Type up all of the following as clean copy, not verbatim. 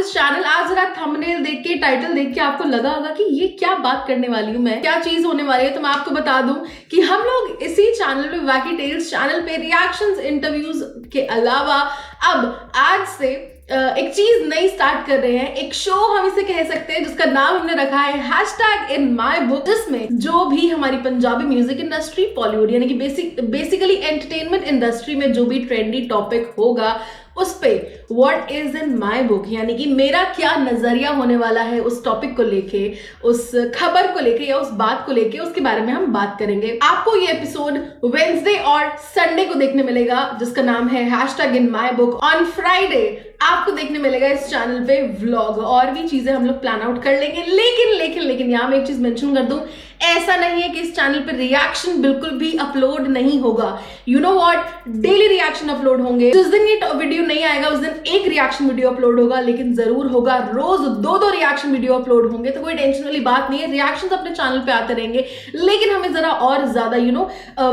This channel. आज जरा thumbnail देख के, टाइटल देख के आपको लगा होगा कि ये क्या बात करने वाली हूँ मैं, क्या चीज होने वाली है। तो मैं आपको बता दूं कि हम लोग इसी चैनल पे, वैकी टेल्स चैनल पे रिएक्शंस, इंटरव्यूज के अलावा अब आज से एक चीज नई स्टार्ट कर रहे हैं। एक शो हम इसे कह सकते हैं जिसका नाम हमने रखा है हैशटैग इन माई बुक, जिसमें जो भी हमारी पंजाबी म्यूजिक इंडस्ट्री, बॉलीवुड यानी कि बेसिकली एंटरटेनमेंट इंडस्ट्री में जो भी ट्रेंडी टॉपिक होगा उस पे what is in my book, यानी कि मेरा क्या नजरिया होने वाला है उस टॉपिक को लेके, उस खबर को लेके या उस बात को लेके, उसके बारे में हम बात करेंगे। आपको ये एपिसोड वेडनेसडे और संडे को देखने मिलेगा जिसका नाम है hashtag in my book. On Friday आपको देखने मिलेगा इस चैनल पे व्लॉग, और भी चीजें हम लोग प्लान आउट कर लेंगे। लेकिन यहाँ मैं एक चीज मेंशन कर दूं, ऐसा नहीं है कि इस चैनल पे रिएक्शन बिल्कुल भी अपलोड नहीं होगा। You know what, daily reaction upload होंगे। जिस दिन ये वीडियो नहीं आएगा उस दिन एक रिएक्शन वीडियो अपलोड होगा, लेकिन जरूर होगा। रोज दो रिएक्शन वीडियो अपलोड होंगे, तो कोई टेंशन वाली बात नहीं है। रिएक्शंस अपने चैनल पे आते रहेंगे, लेकिन हमें जरा और ज्यादा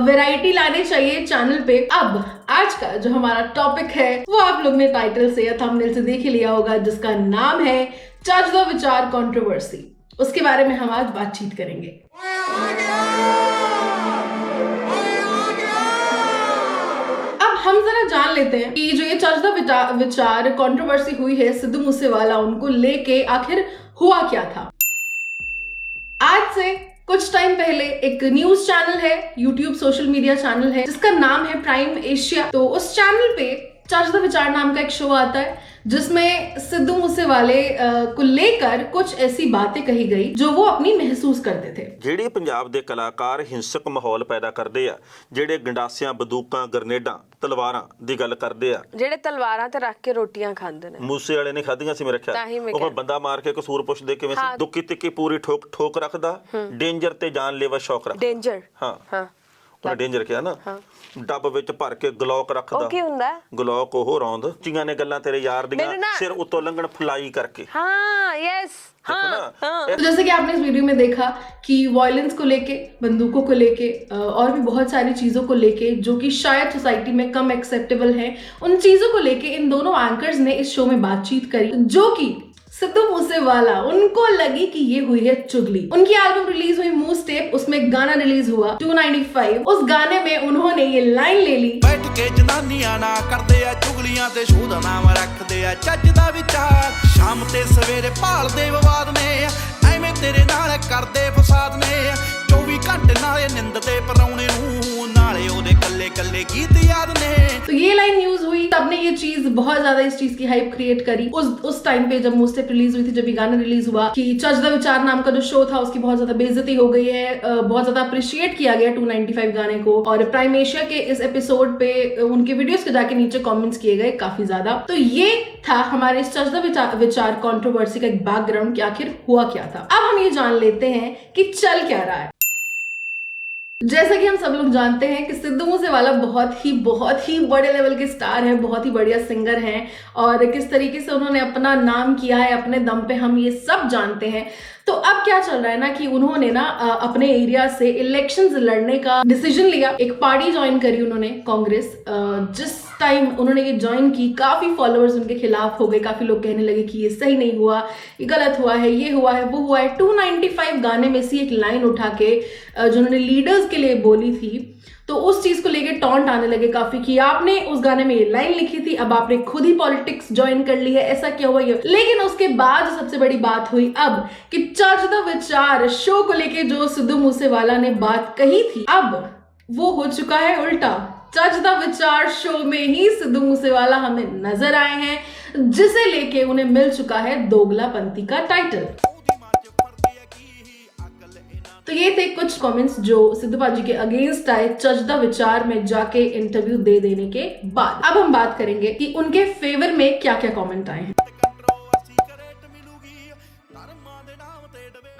वैरायटी लाने चाहिए चैनल पे। अब आज का जो हमारा टॉपिक है वो आप लोग ने टाइटल से या थंबनेल से देख ही लिया होगा, जिसका नाम है चर्च द विचार कंट्रोवर्सी। उसके बारे में हम आज बातचीत करेंगे। अब हम जरा जान लेते हैं कि जो ये चर्च द विचार कंट्रोवर्सी हुई है सिद्धू मूसेवाला उनको लेके, आखिर हुआ क्या था। आज से कुछ टाइम पहले एक न्यूज चैनल है, यूट्यूब सोशल मीडिया चैनल है जिसका नाम है प्राइम एशिया। तो उस चैनल पे चर्च द विचार नाम का एक शो आता है जिसमें सिद्धू मूसेवाले को लेकर कुछ ऐसी बातें कही गई जो वो अपनी महसूस करते थे। ਜਿਹੜੇ ਪੰਜਾਬ ਦੇ ਕਲਾਕਾਰ ਹਿੰਸਕ ਮਾਹੌਲ ਪੈਦਾ ਕਰਦੇ ਆ, ਜਿਹੜੇ ਗੰਡਾਸਿਆਂ, ਬੰਦੂਕਾਂ, ਗਰਨੇਡਾਂ, ਤਲਵਾਰਾਂ ਦੀ ਗੱਲ ਕਰਦੇ ਆ, ਜਿਹੜੇ ਤਲਵਾਰਾਂ ਤੇ ਰੱਖ ਕੇ ਰੋਟੀਆਂ ਖਾਂਦੇ ਨੇ। ਮੂਸੇ ਵਾਲੇ ਨੇ ਖਾਧੀਆਂ ਸੀ ਮੇਰੇ ਖਿਆਲ। ਉਹ ਬੰਦਾ ਮਾਰ ਕੇ ਕਸੂਰ ਪੁੱਛਦੇ ਕਿਵੇਂ ਸੀ, ਦੁੱਕੀ ਤਿੱਕੀ ਪੂਰੀ ਠੋਕ ਰੱਖਦਾ, ਡੇਂਜਰ ਤੇ ਜਾਨਲੇਵਾ ਸ਼ੌਕ ਰੱਖਦਾ। ਡੇਂਜਰ, ਹਾਂ ਉਹਨੇ ਡੇਂਜਰ ਕਿਹਾ ਨਾ। ਡੱਬ ਵਿੱਚ ਭਰ ਕੇ ਗਲੌਕ ਰੱਖਦਾ। ਕੀ ਹੁੰਦਾ ਗਲੌਕ? ਉਹ ਰੌਂਦ ਚੀਆਂ ਨੇ ਗੱਲਾਂ ਤੇਰੇ ਯਾਰ ਦੀਆਂ ਸਿਰ ਉੱਤੋਂ ਲੰਘਣ ਫਲਾਈ ਕਰਕੇ। हाँ यस तो जैसे कि आपने इस वीडियो में देखा कि वायलेंस को लेके, बंदूकों को लेके और भी बहुत सारी चीजों को लेके जो कि शायद सोसाइटी में कम एक्सेप्टेबल है, उन चीजों को लेके इन दोनों एंकर्स ने इस शो में बातचीत करी, जो कि सिद्धू मूसेवाला उनको लगी कि ये हुई है चुगली। उनकी एल्बम रिलीज हुई मूव स्टेप, उसमें गाना रिलीज हुआ 295। उस गाने में उन्होंने ये लाइन ले ली, बैठ के जनानियां ना करदे आ चुगलियां ते शोध नाम रखदे आ ਚੱਜ ਦਾ ਵਿਚਾਰ। शाम ते सवेरे भालदे विवाद ने, ਐਵੇਂ तेरे नाल करदे फसाद ने। 24 घंटे नाले निंददे पराउने नूं, नाले ओदे कल्ले कल्ले गीत याद ने। तो ये लाइन न्यूज हुई, सबने ये चीज बहुत ज्यादा इस चीज की हाइप क्रिएट करी। उस टाइम पे जब मूव स्टेप रिलीज हुई थी, जब ये गाना रिलीज हुआ कि चर्च द विचार नाम का जो शो था उसकी बहुत ज्यादा बेइज्जती हो गई है, बहुत ज्यादा अप्रिशिएट किया गया 295 गाने को। और प्राइम एशिया के इस एपिसोड पे उनके वीडियोस के जाके नीचे कमेंट्स किए गए काफी ज्यादा। तो ये था हमारे इस चर्च द विचार कंट्रोवर्सी का एक बैकग्राउंड कि आखिर हुआ क्या था। अब हम ये जान लेते हैं कि चल क्या रहा है। जैसा कि हम सब लोग जानते हैं कि सिद्धू मूसेवाला बहुत ही बड़े लेवल के स्टार हैं, बहुत ही बढ़िया सिंगर हैं, और किस तरीके से उन्होंने अपना नाम किया है अपने दम पे हम ये सब जानते हैं। तो अब क्या चल रहा है ना कि उन्होंने ना अपने एरिया से इलेक्शंस लड़ने का डिसीजन लिया। एक पार्टी ज्वाइन करी उन्होंने, कांग्रेस। जिस टाइम उन्होंने ये ज्वाइन की, काफी फॉलोअर्स उनके खिलाफ हो गए। काफी लोग कहने लगे कि ये सही नहीं हुआ, ये गलत हुआ है, ये हुआ है, वो हुआ है। 295 गाने में से एक लाइन उठा के जो उन्होंने लीडर्स के लिए बोली थी, तो उस चीज को लेके टॉन्ट आने लगे काफी कि आपने उस गाने में ये लाइन लिखी थी, अब आपने खुद ही पॉलिटिक्स ज्वाइन कर ली है, ऐसा क्या हुआ ये। लेकिन उसके बाद सबसे बड़ी बात हुई अब कि चर्च द विचार शो को लेके जो सिद्धू मूसेवाला ने बात कही थी, अब वो हो चुका है उल्टा। चर्च द विचार शो में ही सिद्धू मूसेवाला हमें नजर आए हैं, जिसे लेके उन्हें मिल चुका है दोगलापंथी का टाइटल। तो ये थे कुछ कमेंट्स जो सिद्धू पाजी के अगेंस्ट आए चर्च द विचार में जाके इंटरव्यू दे देने के बाद। अब हम बात करेंगे कि उनके फेवर में क्या क्या कमेंट आए हैं।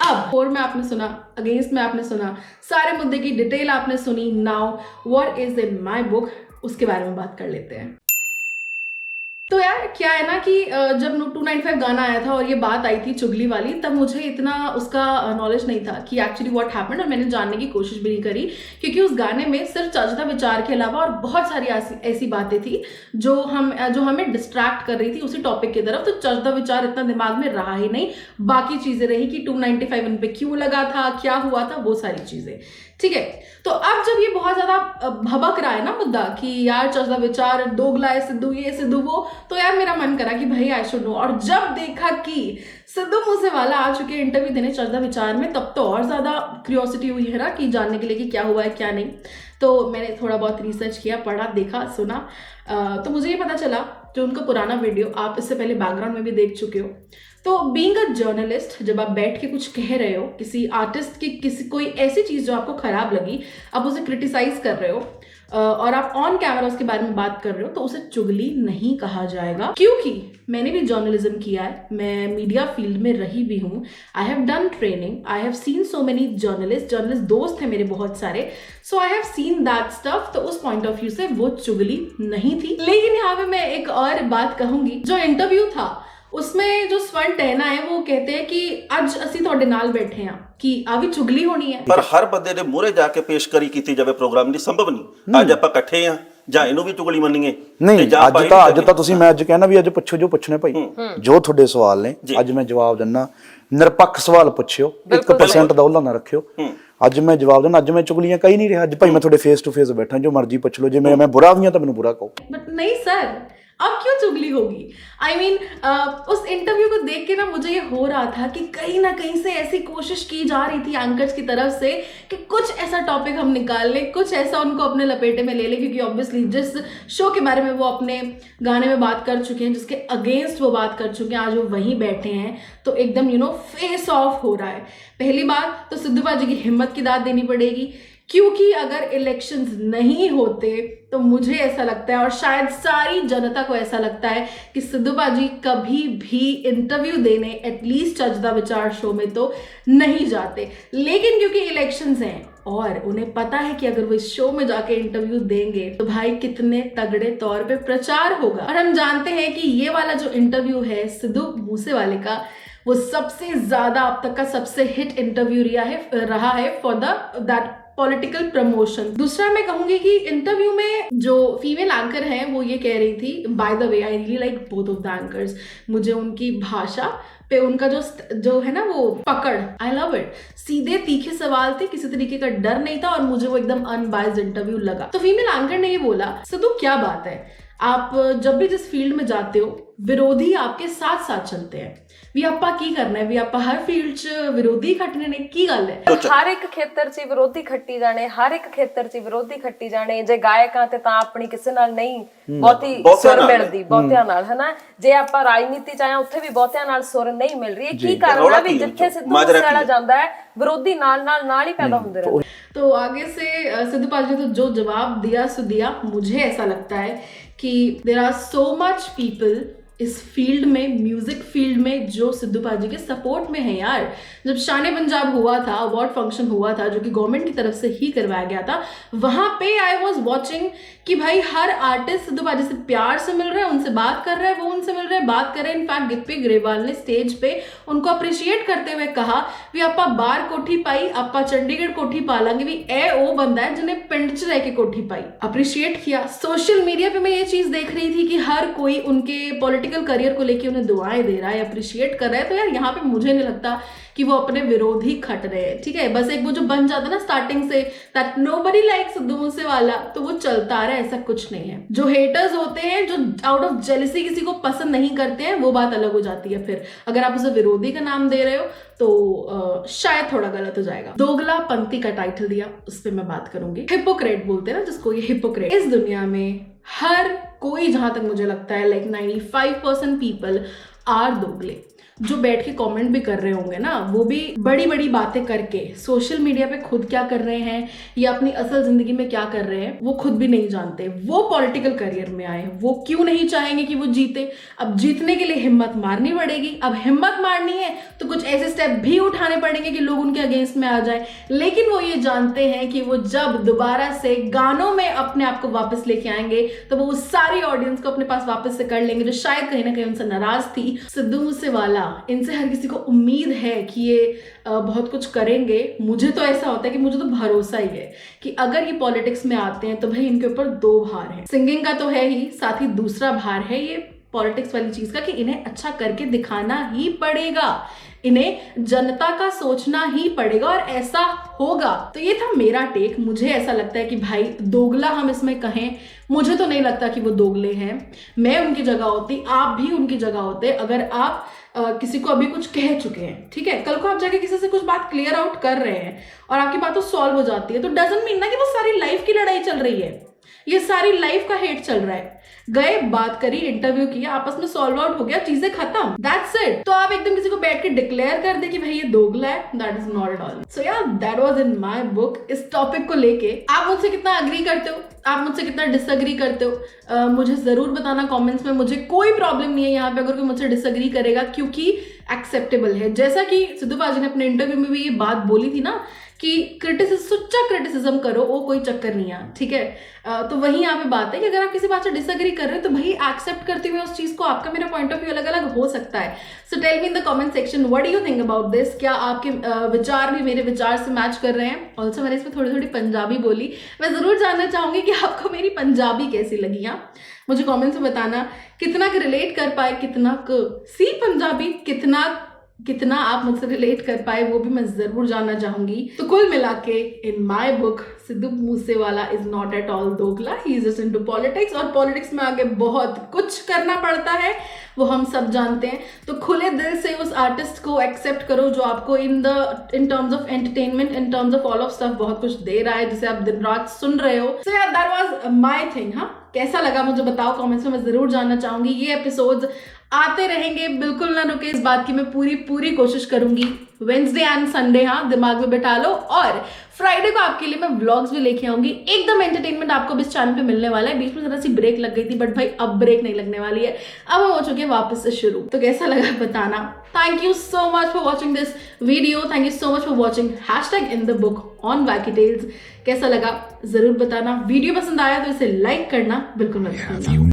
अब फोर में आपने सुना, अगेंस्ट में आपने सुना, सारे मुद्दे की डिटेल आपने सुनी। Now what is in my book, उसके बारे में बात कर लेते हैं। तो यार क्या है ना कि जब 295 गाना आया था और ये बात आई थी चुगली वाली, तब मुझे इतना उसका नॉलेज नहीं था कि एक्चुअली व्हाट हैपेंड, और मैंने जानने की कोशिश भी नहीं करी, क्योंकि उस गाने में सिर्फ चजदा विचार के अलावा और बहुत सारी ऐसी बातें थी जो हमें डिस्ट्रैक्ट कर रही थी उसी टॉपिक की तरफ। तो चजदा विचार इतना दिमाग में रहा ही नहीं, बाकी चीजें रही कि 295 उन पे क्यों लगा था, क्या हुआ था, वो सारी चीजें। ठीक है, तो अब जब ये बहुत ज्यादा भबक रहा है ना मुद्दा कि यार चजदा विचार दोगला है, सिद्धू ये सिद्धू वो, तो यार मेरा मन करा कि भाई आई शुड नो। और जब देखा कि सिद्धू मूसेवाला आ चुके हैं इंटरव्यू देने चजदा विचार में, तब तो और ज्यादा क्यूरियोसिटी हुई है ना कि जानने के लिए कि क्या हुआ है क्या नहीं। तो मैंने थोड़ा बहुत रिसर्च किया, पढ़ा, देखा, सुना, तो मुझे ये पता चला जो उनका पुराना वीडियो आप इससे पहले बैकग्राउंड में भी देख चुके हो। तो बीइंग अ जर्नलिस्ट, जब आप बैठ के कुछ कह रहे हो किसी आर्टिस्ट की, किसी कोई ऐसी चीज जो आपको खराब लगी, आप उसे क्रिटिसाइज कर रहे हो और आप ऑन कैमरा उसके बारे में बात कर रहे हो, तो उसे चुगली नहीं कहा जाएगा। क्योंकि मैंने भी जर्नलिज्म किया है, मैं मीडिया फील्ड में रही भी हूँ, I have done training, I have seen so many journalist दोस्त हैं मेरे बहुत सारे, so I have seen that stuff. तो उस पॉइंट ऑफ व्यू से वो चुगली नहीं थी। लेकिन यहाँ पे मैं एक और बात कहूंगी, जो इंटरव्यू था उसमें जो स्वर्ण टहना है वो कहते हैं कि ਅੱਜ ਅਸੀਂ ਤੁਹਾਡੇ ਨਾਲ ਬੈਠੇ ਹਾਂ, कि ਆ ਵੀ ਚੁਗਲੀ ਹੋਣੀ ਹੈ। ਪਰ ਹਰ ਬੰਦੇ ਦੇ ਮੂਹਰੇ ਜਾ ਕੇ ਪੇਸ਼ਕਾਰੀ ਕੀਤੀ ਜਾਵੇ ਪ੍ਰੋਗਰਾਮ ਦੀ ਸੰਭਵ ਨਹੀਂ। ਅੱਜ ਆਪਾਂ ਇਕੱਠੇ ਆ ਜਾਂ ਇਹਨੂੰ ਵੀ ਚੁਗਲੀ ਮੰਨੀਏ ਨਹੀਂ। ਅੱਜ ਤਾਂ ਤੁਸੀਂ, ਮੈਂ ਅੱਜ ਕਹਿਣਾ ਵੀ ਅੱਜ ਪੁੱਛੋ ਜੋ ਪੁੱਛਣੇ ਭਾਈ, ਜੋ ਤੁਹਾਡੇ ਸਵਾਲ ਨੇ ਅੱਜ ਮੈਂ ਜਵਾਬ ਦਿੰਨਾ। ਨਿਰਪੱਖ ਸਵਾਲ ਪੁੱਛਿਓ, 1% ਦਾ ਉਹਲਾ ਨਾ ਰੱਖਿਓ। ਅੱਜ ਮੈਂ ਜਵਾਬ ਦਿੰਦਾ, ਅੱਜ ਮੈਂ ਚੁਗਲੀਆਂ ਕਹੀ ਨਹੀਂ ਰਿਹਾ। ਅੱਜ ਭਾਈ ਮੈਂ ਤੁਹਾਡੇ ਫੇਸ ਟੂ ਫੇਸ ਬੈਠਾ, ਜੋ ਮਰਜ਼ੀ ਪੁੱਛ ਲਓ। ਜੇ ਮੈਂ ਬੁਰਾ ਵੀ ਹਾਂ ਤਾਂ ਮੈਨੂੰ बुरा कहो। बट नहीं सर, अब क्यों चुगली होगी? आई मीन उस इंटरव्यू को देख के ना मुझे ये हो रहा था कि कहीं ना कहीं से ऐसी कोशिश की जा रही थी एंकर्स की तरफ से कि कुछ ऐसा टॉपिक हम निकाल लें, कुछ ऐसा उनको अपने लपेटे में ले लें, क्योंकि ऑब्वियसली जिस शो के बारे में वो अपने गाने में बात कर चुके हैं, जिसके अगेंस्ट वो बात कर चुके हैं, आज वो वहीं बैठे हैं, तो एकदम फेस ऑफ हो रहा है। पहली बात तो सिद्धू बाजी की हिम्मत की दाद देनी पड़ेगी, क्योंकि अगर इलेक्शंस नहीं होते तो मुझे ऐसा लगता है और शायद सारी जनता को ऐसा लगता है कि सिद्धू बाजी कभी भी इंटरव्यू देने एटलीस्ट चजदा विचार शो में तो नहीं जाते। लेकिन क्योंकि इलेक्शंस हैं और उन्हें पता है कि अगर वो इस शो में जाके इंटरव्यू देंगे तो भाई कितने तगड़े तौर पे प्रचार होगा। और हम जानते हैं कि ये वाला जो इंटरव्यू है सिद्धू मूसेवाले का, वो सबसे ज्यादा अब तक का सबसे हिट इंटरव्यू रहा है फॉर दैट पॉलिटिकल प्रमोशन। दूसरा मैं कहूंगी कि इंटरव्यू में जो फीमेल एंकर हैं वो ये कह रही थी, by the way I really like both of the anchors, मुझे उनकी भाषा पे उनका जो है ना वो पकड़, आई लव इट। सीधे तीखे सवाल थे, किसी तरीके का डर नहीं था और मुझे वो एकदम अनबायस्ड इंटरव्यू लगा। तो फीमेल एंकर ने ये बोला, सिद्धू क्या बात है, आप जब भी जिस फील्ड में जाते हो विरोधी आपके साथ साथ चलते हैं, ਵੀ ਆਪਾਂ ਕੀ ਕਰਨਾ ਹੈ, ਵੀ ਆਪਾਂ ਹਰ ਫੀਲਡ 'ਚ ਵਿਰੋਧੀ ਖੱਟਣੇ ਨੇ, ਕੀ ਗੱਲ ਹੈ? ਹਰ ਇੱਕ ਖੇਤਰ 'ਚ ਵਿਰੋਧੀ ਖੱਟੀ ਜਾਣੇ, ਹਰ ਇੱਕ ਖੇਤਰ 'ਚ ਵਿਰੋਧੀ ਖੱਟੀ ਜਾਣੇ। ਜੇ ਗਾਇਕਾਂ ਤੇ ਤਾਂ ਆਪਣੀ ਕਿਸੇ ਨਾਲ ਨਹੀਂ ਬਹੁਤੀ ਸੁਰ ਮਿਲਦੀ, ਬਹੁਤਿਆਂ ਨਾਲ, ਹਨਾ। ਜੇ ਆਪਾਂ ਰਾਜਨੀਤੀ 'ਚ ਆਏ ਉੱਥੇ ਵੀ ਬਹੁਤਿਆਂ ਨਾਲ ਸੁਰ ਨਹੀਂ ਮਿਲ ਰਹੀ। ਕੀ ਕਾਰਨ ਹੈ ਵੀ ਜਿੱਥੇ ਸਿੱਧੂ ਮੂਸੇਵਾਲਾ ਜਾਂਦਾ ਹੈ ਵਿਰੋਧੀ ਨਾਲ ਹੀ पैदा होते रहते। तो आगे से सिद्धू पाजी ने तो जो जवाब दिया सो दिया। मुझे ऐसा लगता है कि there are so much people इस फील्ड में, म्यूजिक फील्ड में, जो सिद्धू पाजी के सपोर्ट में है यार। जब शान पंजाब हुआ था, अवार्ड फंक्शन हुआ था जो कि गवर्नमेंट की तरफ से ही करवाया गया था, वहां पे आई वाज वाचिंग कि भाई हर आर्टिस्ट सिद्धू पाजी से प्यार से मिल रहा है, उनसे बात कर रहा है, वो उनसे मिल रहे हैं, बात कर रहे हैं। इनफैक्ट गिप्पी ग्रेवाल ने स्टेज पे उनको अप्रिशिएट करते हुए कहा भी आपा बाहर कोठी पाई, आपा चंडीगढ़ कोठी पा लांगे, भी ए वो बंदा है जिन्हें पिंड च रह के कोठी पाई। अप्रिशिएट किया। सोशल मीडिया पे मैं ये चीज देख रही थी कि हर कोई उनके पॉलिटिकल करियर को लेके उन्हें दुआएं दे रहा है, अप्रिशिएट कर रहा है। तो यार यहाँ पे मुझे नहीं लगता कि वो अपने विरोधी खट रहे हैं, ठीक है। बस एक वो जो बन जाता ना starting say that nobody likes Sidhu Moosewala, तो वो चलता आ रहा है, ऐसा कुछ नहीं है। जो हेटर्स होते हैं, जो आउट ऑफ जेलसी किसी को पसंद नहीं करते हैं, वो बात अलग हो जाती है। फिर अगर आप उसे विरोधी का नाम दे रहे हो तो शायद थोड़ा गलत हो जाएगा। दोगला पंथी का टाइटल दिया, उस पर मैं बात करूंगी। हिपोक्रेट बोलते हैं ना जिसको, ये हिपोक्रेट। इस दुनिया में हर कोई, जहां तक मुझे लगता है लाइक 95% पीपल आर दोगले। जो बैठ के कमेंट भी कर रहे होंगे ना, वो भी बड़ी बड़ी बातें करके सोशल मीडिया पे खुद क्या कर रहे हैं या अपनी असल जिंदगी में क्या कर रहे हैं वो खुद भी नहीं जानते। वो पॉलिटिकल करियर में आए, वो क्यों नहीं चाहेंगे कि वो जीते? अब जीतने के लिए हिम्मत मारनी पड़ेगी। अब हिम्मत मारनी है तो कुछ ऐसे स्टेप भी उठाने पड़ेंगे कि लोग उनके अगेंस्ट में आ जाए, लेकिन वो ये जानते हैं कि वो जब दोबारा से गानों में अपने आप को वापस लेके आएंगे तो वो उस सारी ऑडियंस को अपने पास वापस से कर लेंगे जो शायद कहीं ना कहीं उनसे नाराज थी। सिद्धू मूसेवाला, इनसे हर किसी को उम्मीद है कि ये बहुत कुछ करेंगे। मुझे तो ऐसा होता है कि मुझे तो भरोसा ही है कि अगर ये पॉलिटिक्स में आते हैं तो भाई इनके ऊपर दो भार है, सिंगिंग का तो है ही, साथ ही दूसरा भार है ये पॉलिटिक्स वाली चीज का कि इन्हें अच्छा करके दिखाना ही पड़ेगा, इन्हें जनता का सोचना ही पड़ेगा और ऐसा होगा। तो ये था मेरा टेक। मुझे ऐसा लगता है कि भाई दोगला हम इसमें कहें, मुझे तो नहीं लगता कि वो दोगले हैं। मैं उनकी जगह होती, आप भी उनकी जगह होते। अगर आप किसी को अभी कुछ कह चुके हैं, ठीक है, कल को आप जाके किसी से कुछ बात क्लियर आउट कर रहे हैं और आपकी बात तो सॉल्व हो जाती है, तो डजंट मीन ना कि वो सारी लाइफ की लड़ाई चल रही है, ये सारी लाइफ का हेट चल रहा है। गए, बात करी, इंटरव्यू किया, आपस में सॉल्व आउट हो गया, चीजें खत्म, दैट्स इट। तो आप एकदम किसी को बैठ के डिक्लेयर कर दे कि भाई ये दोगला है, that is not at all. So यार, that was in my book. इस टॉपिक को लेके आप मुझसे कितना अग्री करते हो, आप मुझसे कितना डिसअग्री करते हो, मुझे जरूर बताना कमेंट्स में। मुझे कोई प्रॉब्लम नहीं है यहाँ पे अगर कोई मुझसे डिसअग्री करेगा, क्योंकि एक्सेप्टेबल है। जैसा कि सिद्धू पाजी ने अपने इंटरव्यू में भी ये बात बोली थी ना कि सच्चा क्रिटिसिज्म करो, वो कोई चक्कर नहीं है, ठीक है। तो वही यहाँ पे बात है कि अगर आप किसी बात से डिसअग्री कर रहे हो तो भाई एक्सेप्ट करते हुए उस चीज को, आपका मेरा पॉइंट ऑफ व्यू अलग अलग हो सकता है। So tell me in the comment section what do you think about this. क्या आपके विचार भी मेरे विचार से मैच कर रहे हैं? ऑल्सो मैंने इसमें थोड़ी थोड़ी पंजाबी बोली, मैं जरूर जानना चाहूंगी कि आपको मेरी पंजाबी कैसी लगी। हाँ, मुझे कमेंट्स में बताना कितना रिलेट कर पाए, कितना सी पंजाबी, कितना आप मुझसे रिलेट कर पाए, वो भी मैं जरूर जानना चाहूंगी। तो कुल मिला के in my book Sidhu Moosewala is not at all दोगला, he is just into politics, और पॉलिटिक्स में आगे बहुत कुछ करना पड़ता है, वो हम सब जानते हैं। तो खुले दिल से उस आर्टिस्ट को एक्सेप्ट करो जो आपको in terms of entertainment, in terms of all of stuff बहुत कुछ दे रहा है, जिसे आप दिन रात सुन रहे हो। सो यार, दैट वाज माय थिंग। हाँ, कैसा लगा मुझे बताओ कमेंट्स में, मैं जरूर जानना चाहूंगी। ये एपिसोड्स आते रहेंगे, बिल्कुल ना रुके, इस बात की मैं पूरी कोशिश करूंगी। वेडनेसडे एंड संडे, हाँ, दिमाग में बैठा लो। और फ्राइडे को आपके लिए मैं व्लॉग्स भी लेके आऊंगी, एकदम एंटरटेनमेंट आपको इस चैनल पे मिलने वाला है। बीच में जरा सी ब्रेक लग गई थी, बट भाई अब ब्रेक नहीं लगने वाली है, अब हम हो चुके हैं वापस से शुरू। तो कैसा लगा बताना। Thank you so much for watching this video, thank you so much for watching #InTheBook on Wacky Tales। कैसा लगा जरूर बताना। वीडियो पसंद आया तो इसे लाइक करना बिल्कुल मत भूलना।